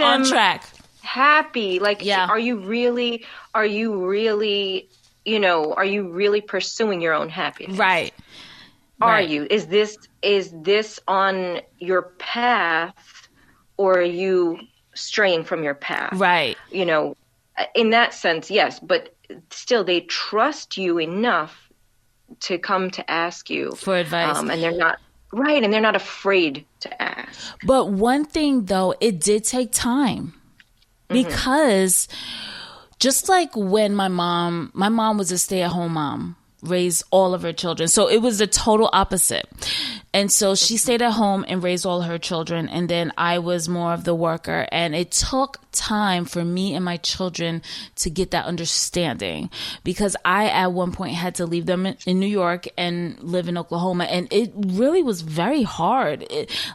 on track. Happy? Like, Yeah. are you really, are you really pursuing your own happiness? Right. Are you? Is this on your path, or are you straying from your path? Right. In that sense, yes, but still they trust you enough to come to ask you for advice. And they're not right, and they're not afraid to ask. But one thing though, it did take time. Because just like when my mom was a stay-at-home mom, raised all of her children. So it was the total opposite. And so she stayed at home and raised all her children. And then I was more of the worker. And it took time for me and my children to get that understanding, because I at one point had to leave them in New York and live in Oklahoma. And it really was very hard.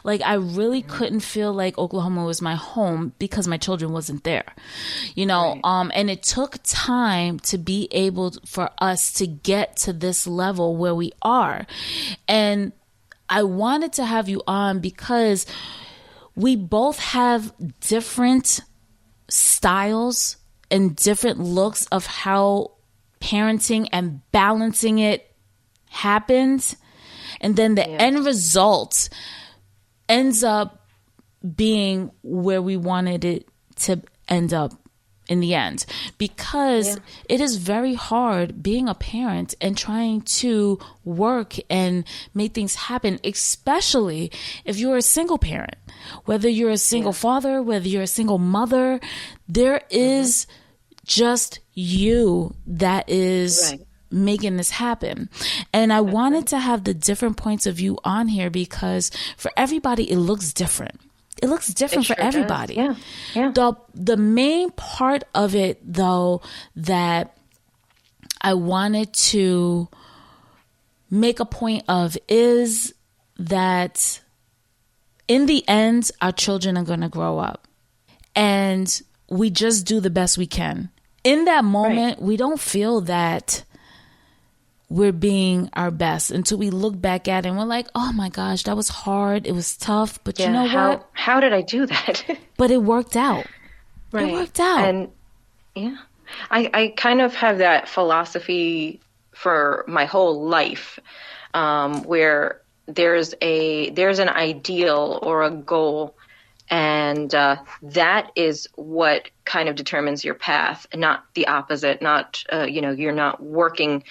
I really couldn't feel like Oklahoma was my home because my children wasn't there, Right. And it took time to be able for us to get to this level where we are. And I wanted to have you on because we both have different styles and different looks of how parenting and balancing it happens. And then the end result ends up being where we wanted it to end up in the end, because it is very hard being a parent and trying to work and make things happen, especially if you're a single parent, whether you're a single father, whether you're a single mother, there is just you that is making this happen. And I wanted to have the different points of view on here because for everybody, it looks different. It looks different for everybody. Does. Yeah. The main part of it, though, that I wanted to make a point of is that in the end, our children are going to grow up, and we just do the best we can. In that moment, we don't feel that we're being our best until we look back at it and we're like, oh my gosh, that was hard. It was tough. But you know what? How did I do that? But it worked out. Right. It worked out. And I kind of have that philosophy for my whole life, where there's an ideal or a goal, and that is what kind of determines your path, not the opposite. Not you're not working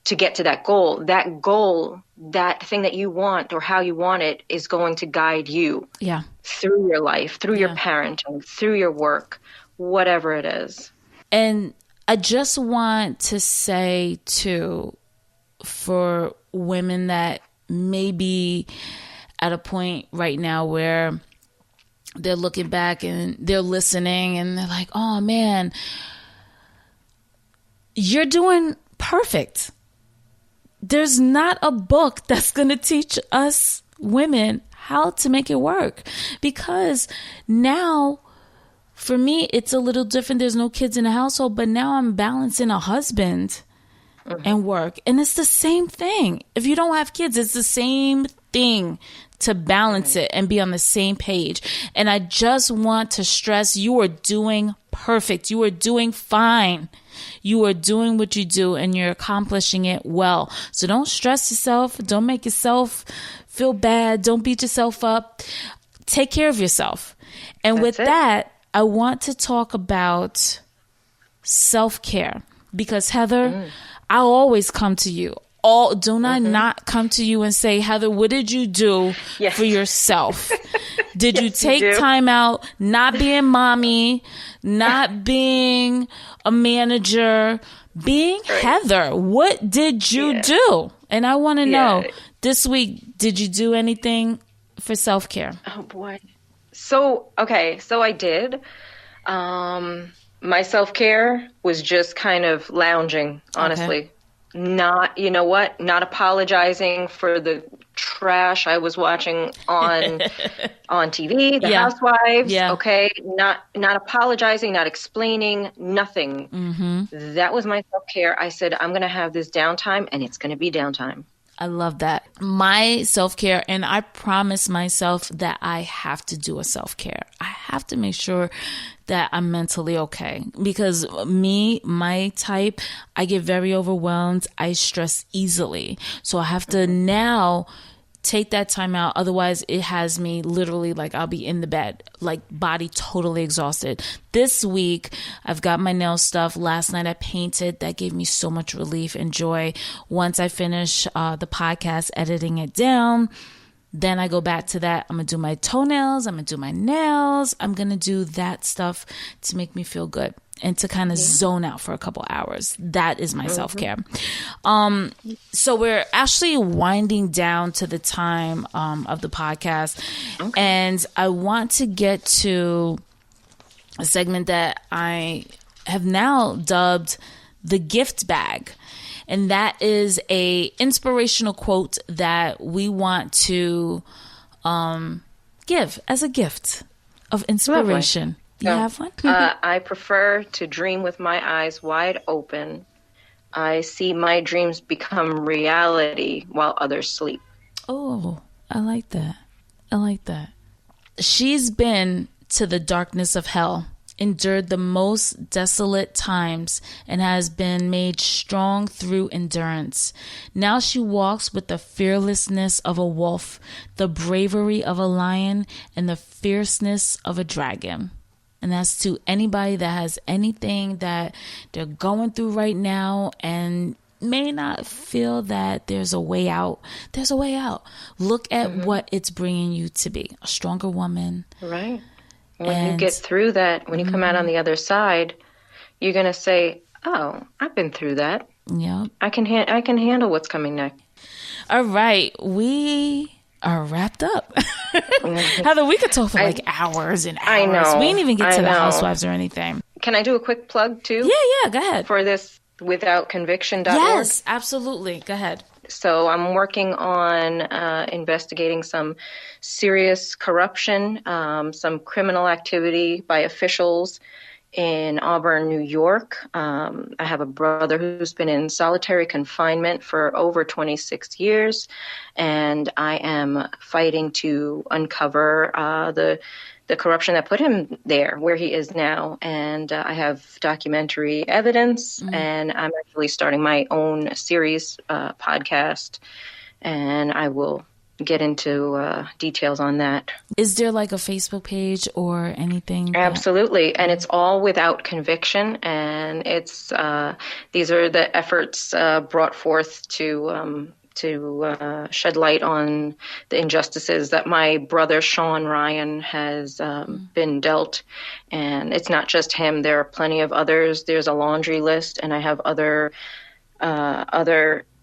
to get to that goal. That goal, that thing that you want or how you want it, is going to guide you through your life, through your parenting, through your work, whatever it is. And I just want to say too, for women that may be at a point right now where they're looking back and they're listening and they're like, oh man, you're doing perfect. There's not a book that's going to teach us women how to make it work, because now for me, it's a little different. There's no kids in the household, but now I'm balancing a husband and work. And it's the same thing. If you don't have kids, it's the same thing to balance it and be on the same page. And I just want to stress, you are doing perfect. You are doing fine. You are doing what you do and you're accomplishing it well. So don't stress yourself. Don't make yourself feel bad. Don't beat yourself up. Take care of yourself. And with that, I want to talk about self-care, because Heather, I'll always come to you. Don't I not come to you and say, Heather, what did you do for yourself? Did you take time out, not being mommy, not being a manager, being Heather? What did you do? And I want to know, this week, did you do anything for self-care? Oh, boy. So I did. My self-care was just kind of lounging, honestly. Okay. Not apologizing for the trash I was watching on TV, the Housewives. Yeah. Okay. Not apologizing, not explaining, nothing. Mm-hmm. That was my self-care. I said, I'm going to have this downtime, and it's going to be downtime. I love that. My self-care, and I promise myself that I have to do a self-care. I have to make sure that I'm mentally okay, because my type, I get very overwhelmed. I stress easily. So I have to now take that time out. Otherwise, it has me literally like I'll be in the bed, like body totally exhausted. This week, I've got my nail stuff. Last night I painted. That gave me so much relief and joy. Once I finish the podcast, editing it down, then I go back to that. I'm going to do my toenails. I'm going to do my nails. I'm going to do that stuff to make me feel good and to kind of zone out for a couple hours. That is my self-care. So we're actually winding down to the time of the podcast. Okay. And I want to get to a segment that I have now dubbed the gift bag. And that is a inspirational quote that we want to give as a gift of inspiration. Lovely. Do you have one? I prefer to dream with my eyes wide open. I see my dreams become reality while others sleep. Oh, I like that. I like that. She's been to the darkness of hell, endured the most desolate times, and has been made strong through endurance. Now she walks with the fearlessness of a wolf, the bravery of a lion, and the fierceness of a dragon. And that's to anybody that has anything that they're going through right now and may not feel that there's a way out. There's a way out. Look at what it's bringing you to be. A stronger woman. Right. When you get through that, when you come out on the other side, you're going to say, oh, I've been through that. Yeah. I can handle what's coming next. All right. We are wrapped up. Heather, we could talk for like hours and hours. I know. We didn't even get to the housewives or anything. Can I do a quick plug too? Yeah, go ahead. For this withoutconviction.org? Yes, absolutely. Go ahead. So I'm working on investigating some serious corruption, some criminal activity by officials in Auburn, New York. I have a brother who's been in solitary confinement for over 26 years, and I am fighting to uncover the corruption that put him there, where he is now. And I have documentary evidence, and I'm actually starting my own series podcast, and I will get into details on that. Is there like a Facebook page or anything? Absolutely. And it's all without conviction. And it's these are the efforts brought forth to shed light on the injustices that my brother Sean Ryan has been dealt. And it's not just him. There are plenty of others. There's a laundry list, and I have other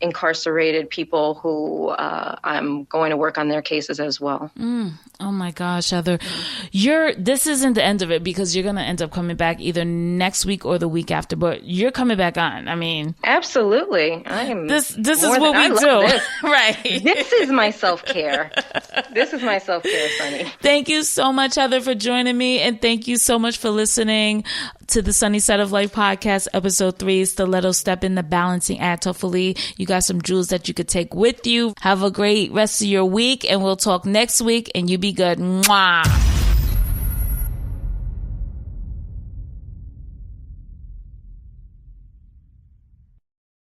incarcerated people who I'm going to work on their cases as well. Oh my gosh, Heather. This isn't the end of it, because you're going to end up coming back either next week or the week after, but you're coming back on. I mean, absolutely. This is what we do. Right. This is my self-care. This is my self-care, Sunny. Thank you so much, Heather, for joining me. And thank you so much for listening to the Sunny Side of Life podcast, episode 3, Stiletto Stepping, the balancing act. Hopefully you got some jewels that you could take with you. Have a great rest of your week, and we'll talk next week, and you be good. Mwah.